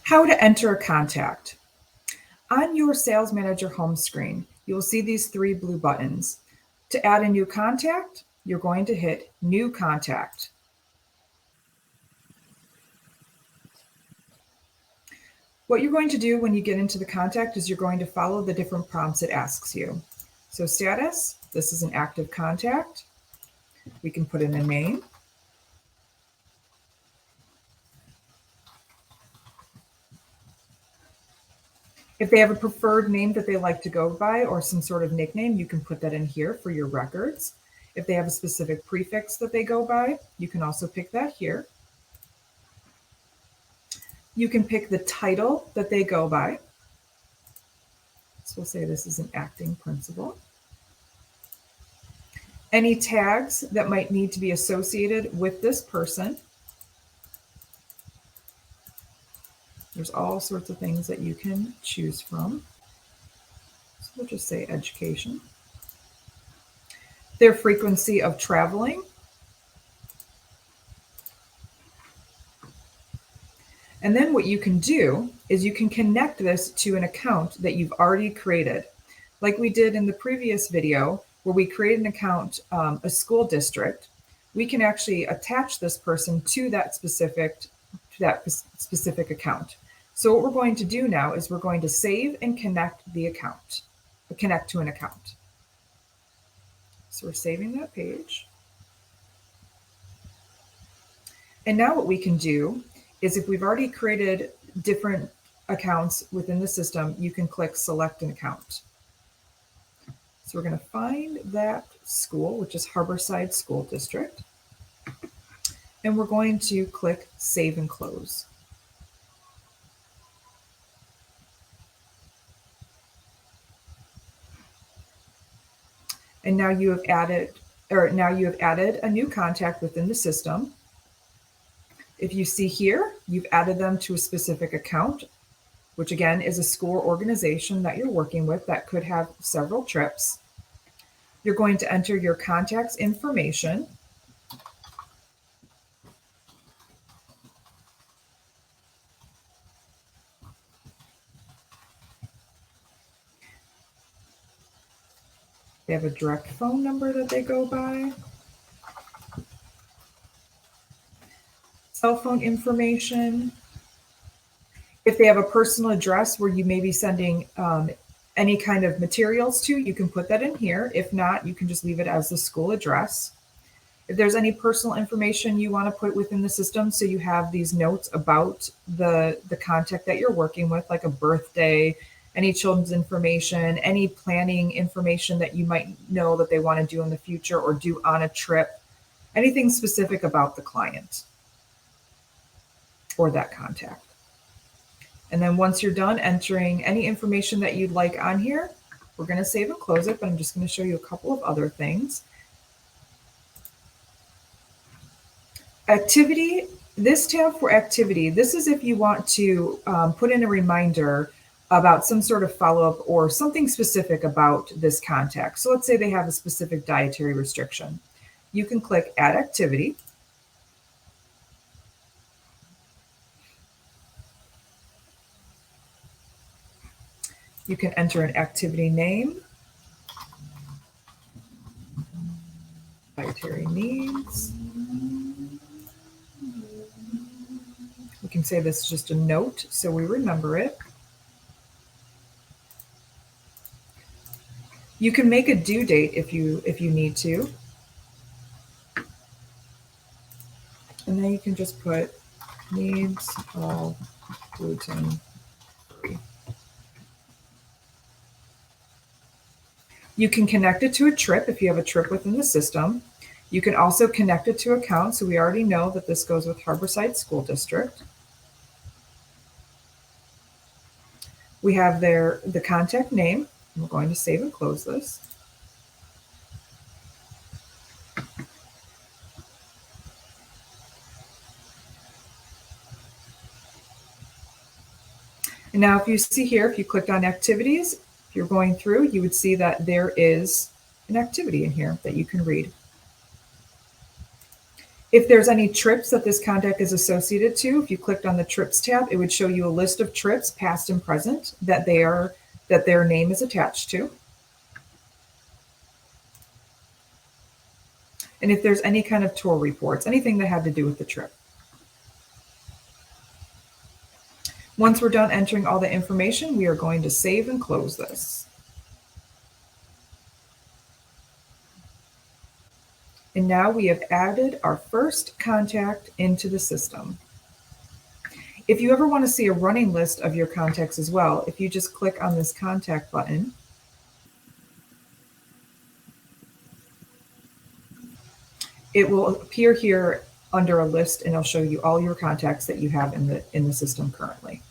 How to enter a contact. On your Sales Manager home screen, you will see these three blue buttons. To add a new contact, you're going to hit New Contact. What you're going to do when you get into the contact is you're going to follow the different prompts it asks you. So status, this is an active contact. We can put in a name. If they have a preferred name that they like to go by or some sort of nickname, you can put that in here for your records. If they have a specific prefix that they go by, you can also pick that here. You can pick the title that they go by. So we'll say this is an acting principal. Any tags that might need to be associated with this person. There's all sorts of things that you can choose from. So we'll just say education. Their frequency of traveling. And then what you can do is you can connect this to an account that you've already created. Like we did in the previous video where we created an account, a school district, we can actually attach this person to that specific account. So what we're going to do now is we're going to save and connect the account, connect to an account. So we're saving that page. And now what we can do is if we've already created different accounts within the system, you can click select an account. So we're going to find that school, which is Harborside School District. And we're going to click save and close. And now you have added a new contact within the system. If you see here, you've added them to a specific account, which again is a school organization that you're working with that could have several trips. You're going to enter your contact's information. They have a direct phone number that they go by. Cell phone information. If they have a personal address where you may be sending any kind of materials to, you can put that in here. If not, you can just leave it as the school address. If there's any personal information you want to put within the system, so you have these notes about the contact that you're working with, like a birthday, any children's information, any planning information that you might know that they want to do in the future or do on a trip, anything specific about the client or that contact. And then once you're done entering any information that you'd like on here, we're going to save and close it, but I'm just going to show you a couple of other things. Activity, this tab for activity, this is if you want to put in a reminder about some sort of follow-up or something specific about this contact. So let's say they have a specific dietary restriction. You can click Add Activity. You can enter an activity name, dietary needs. We can say this is just a note so we remember it. You can make a due date if you need to. And then you can just put needs all gluten free. You can connect it to a trip if you have a trip within the system. You can also connect it to accounts. So we already know that this goes with Harborside School District. We have the contact name. We're going to save and close this. And now if you see here, if you clicked on activities, if you're going through, you would see that there is an activity in here that you can read. If there's any trips that this contact is associated to, if you clicked on the trips tab, it would show you a list of trips, past and present, that their name is attached to. And if there's any kind of tour reports, anything that had to do with the trip. Once we're done entering all the information, we are going to save and close this. And now we have added our first contact into the system. If you ever want to see a running list of your contacts as well, if you just click on this contact button, it will appear here under a list, and it'll show you all your contacts that you have in the system currently.